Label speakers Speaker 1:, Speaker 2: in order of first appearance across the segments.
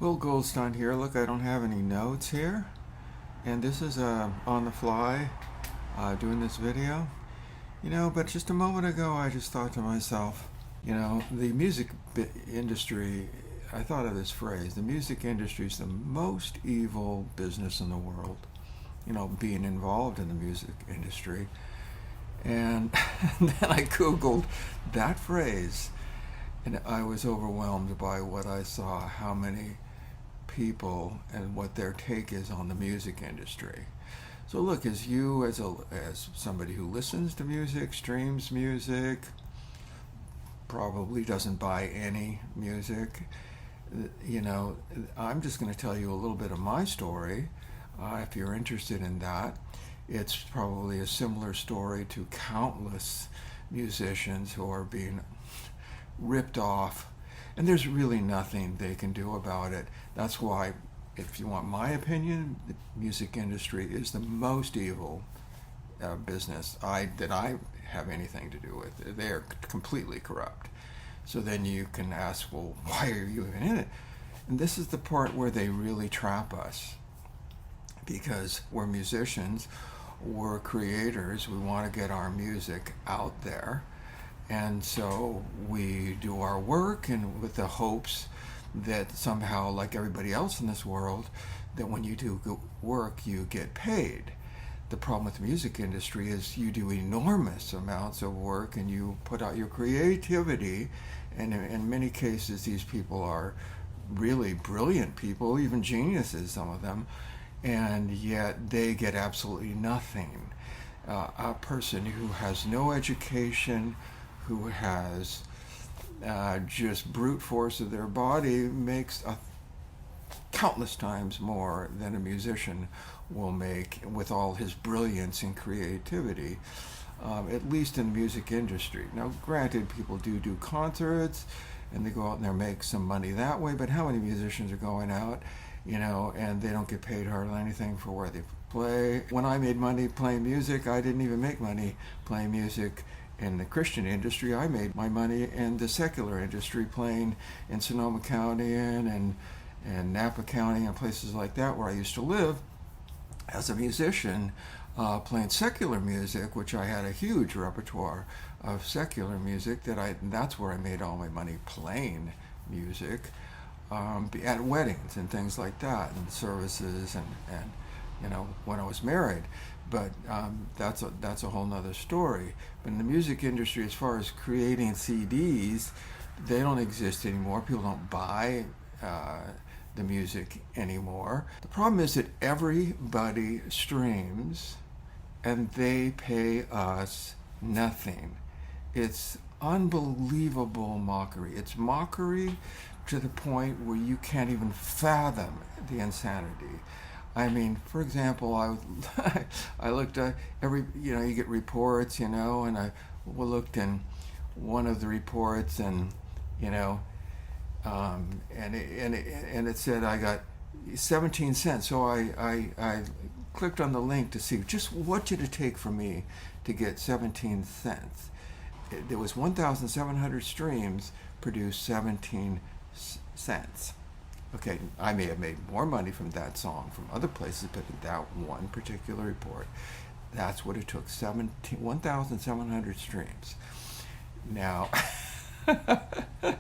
Speaker 1: Will Goldstein here. Look, I don't have any notes here, and this is on the fly doing this video. But just a moment ago, I just thought to myself, the industry. I thought of this phrase: the music industry is the most evil business in the world. Being involved in the music industry, and then I googled that phrase, and I was overwhelmed by what I saw. How many people and what their take is on the music industry. So look, as somebody who listens to music, streams music, probably doesn't buy any music, I'm just going to tell you a little bit of my story. If you're interested in that, it's probably a similar story to countless musicians who are being ripped off, and there's really nothing they can do about it. That's why, if you want my opinion, the music industry is the most evil business that I have anything to do with. They are completely corrupt. So then you can ask, well, why are you even in it? And this is the part where they really trap us, because we're musicians, we're creators, we want to get our music out there. And so we do our work, and with the hopes that somehow, like everybody else in this world, that when you do good work, you get paid. The problem with the music industry is you do enormous amounts of work and you put out your creativity, and in many cases these people are really brilliant people, even geniuses, some of them, and yet they get absolutely nothing. A person who has no education, who has just brute force of their body, makes countless times more than a musician will make with all his brilliance and creativity, at least in the music industry. Now, granted, people do concerts, and they go out and they make some money that way, but how many musicians are going out, and they don't get paid hardly anything for where they play? When I made money playing music, I didn't even make money playing music in the Christian industry. I made my money in the secular industry, playing in Sonoma County and Napa County and places like that where I used to live as a musician, playing secular music, which I had a huge repertoire of secular music. That's where I made all my money, playing music at weddings and things like that, and services, and when I was married. But that's a whole nother story. But in the music industry, as far as creating CDs, they don't exist anymore. People don't buy the music anymore. The problem is that everybody streams and they pay us nothing. It's unbelievable mockery. It's mockery to the point where you can't even fathom the insanity. I mean, for example, I looked at you get reports, and I looked in one of the reports, and and it said I got 17 cents. So I clicked on the link to see just what did it take for me to get 17 cents. There was 1,700 streams, produced 17 cents. Okay, I may have made more money from that song from other places, but that one particular report, that's what it took, 1,700 streams. Now, that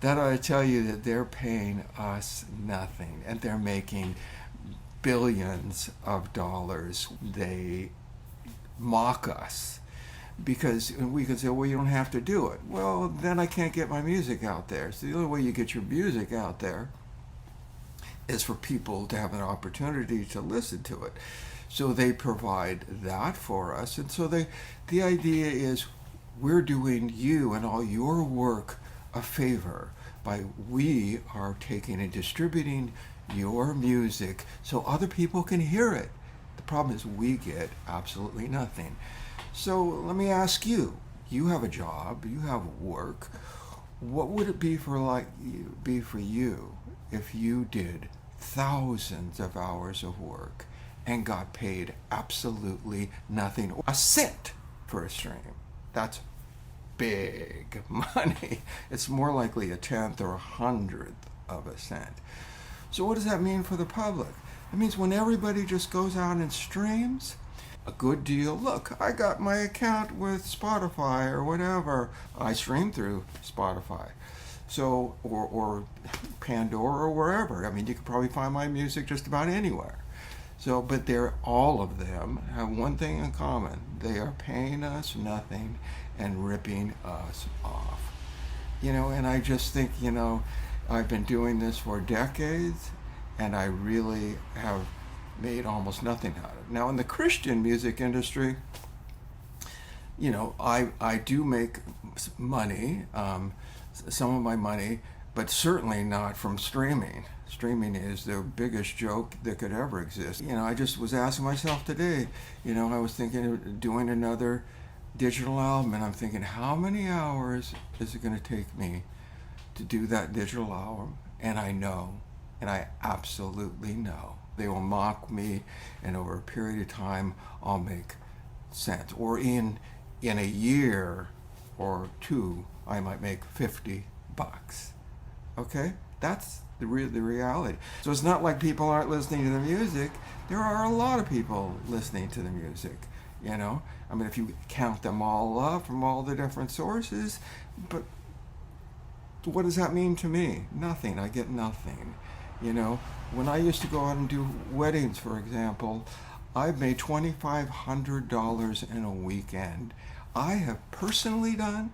Speaker 1: ought to tell you that they're paying us nothing, and they're making billions of dollars. They mock us, because we can say, well, you don't have to do it. Well, then I can't get my music out there. So the only way you get your music out there is for people to have an opportunity to listen to it. So they provide that for us. And so the idea is we're doing you and all your work a favor by we are taking and distributing your music so other people can hear it. The problem is we get absolutely nothing. So let me ask you, you have a job, you have work. What would it be for you if you did thousands of hours of work and got paid absolutely nothing, a cent for a stream? That's big money. It's more likely a tenth or a hundredth of a cent. So what does that mean for the public? It means when everybody just goes out and streams, a good deal. Look, I got my account with Spotify or whatever. I stream through Spotify. So, or Pandora or wherever. I mean, you could probably find my music just about anywhere. So, but all of them have one thing in common. They are paying us nothing and ripping us off. And I just think, I've been doing this for decades, and I really have made almost nothing out of it. Now, in the Christian music industry, I do make money, some of my money, but certainly not from streaming. Streaming is the biggest joke that could ever exist. I just was asking myself today, I was thinking of doing another digital album, and I'm thinking, how many hours is it going to take me to do that digital album? And I absolutely know they will mock me, and over a period of time I'll make cents, or in a year or two I might make $50. Okay, that's the reality. So it's not like people aren't listening to the music. There are a lot of people listening to the music. I mean, if you count them all up from all the different sources, but what does that mean to me? Nothing. I get nothing. When I used to go out and do weddings, for example, I've made $2,500 in a weekend. I have personally done,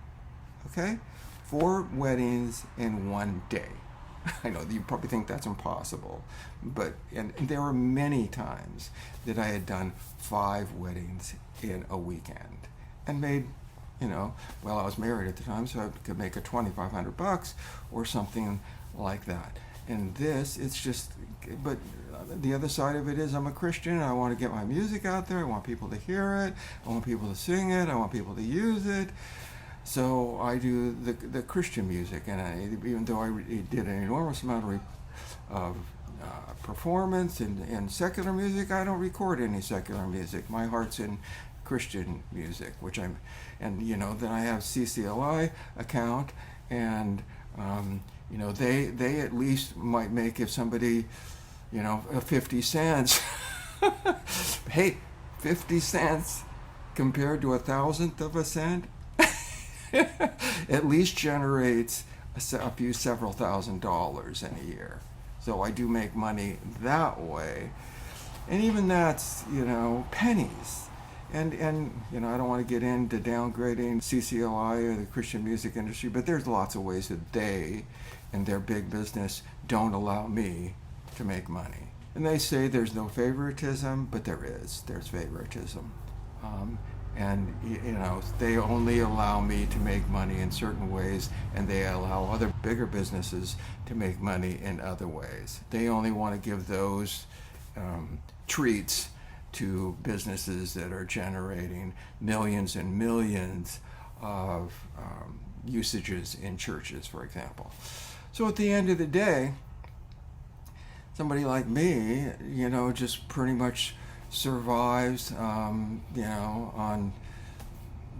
Speaker 1: 4 weddings in one day. I know you probably think that's impossible, but and there were many times that I had done 5 weddings in a weekend and made, I was married at the time, so I could make a $2,500 or something like that. And it's just, but the other side of it is I'm a Christian and I want to get my music out there. I want people to hear it. I want people to sing it. I want people to use it. So I do the Christian music, and even though I did an enormous amount of performance in secular music, I don't record any secular music. My heart's in Christian music, then I have CCLI account, and they at least might make, if somebody 50 cents hey, 50 cents compared to 1,000th of a cent at least generates several $1,000s in a year. So I do make money that way, and even that's pennies. And I don't want to get into downgrading CCLI or the Christian music industry, but there's lots of ways that they and their big business don't allow me to make money. And they say there's no favoritism, but there's favoritism. And they only allow me to make money in certain ways, and they allow other bigger businesses to make money in other ways. They only want to give those treats to businesses that are generating millions and millions of usages in churches, for example. So at the end of the day, somebody like me, just pretty much survives, on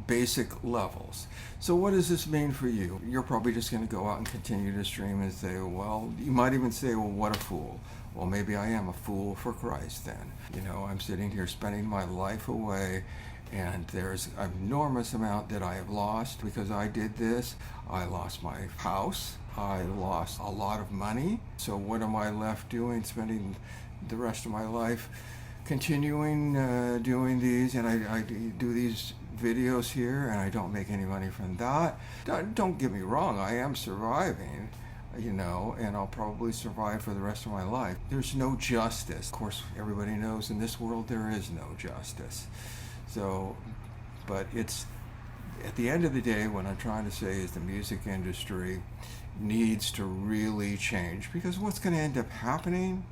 Speaker 1: basic levels. So what does this mean for you? You're probably just going to go out and continue to stream and say, well, you might even say, well, what a fool. Well, maybe I am a fool for Christ then. I'm sitting here spending my life away, and there's an enormous amount that I have lost because I did this. I lost my house. I lost a lot of money. So what am I left doing, spending the rest of my life continuing doing these? And I do these videos here, and I don't make any money from that. Don't get me wrong, I am surviving, and I'll probably survive for the rest of my life. There's no justice. Of course, everybody knows in this world there is no justice. So, but it's, at the end of the day, what I'm trying to say is the music industry needs to really change, because what's going to end up happening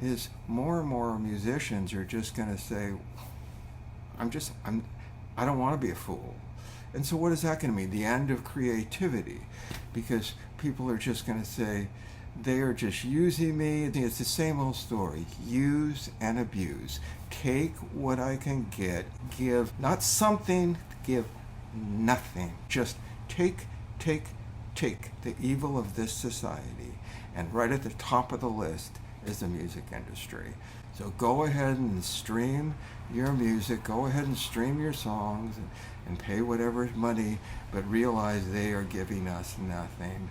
Speaker 1: is more and more musicians are just going to say, I don't want to be a fool. And so what is that going to mean? The end of creativity, because people are just going to say, they are just using me. It's the same old story. Use and abuse. Take what I can get. Give not something, give nothing. Just take the evil of this society And right at the top of the list is the music industry. So go ahead and stream your music, go ahead and stream your songs and pay whatever money, but realize they are giving us nothing.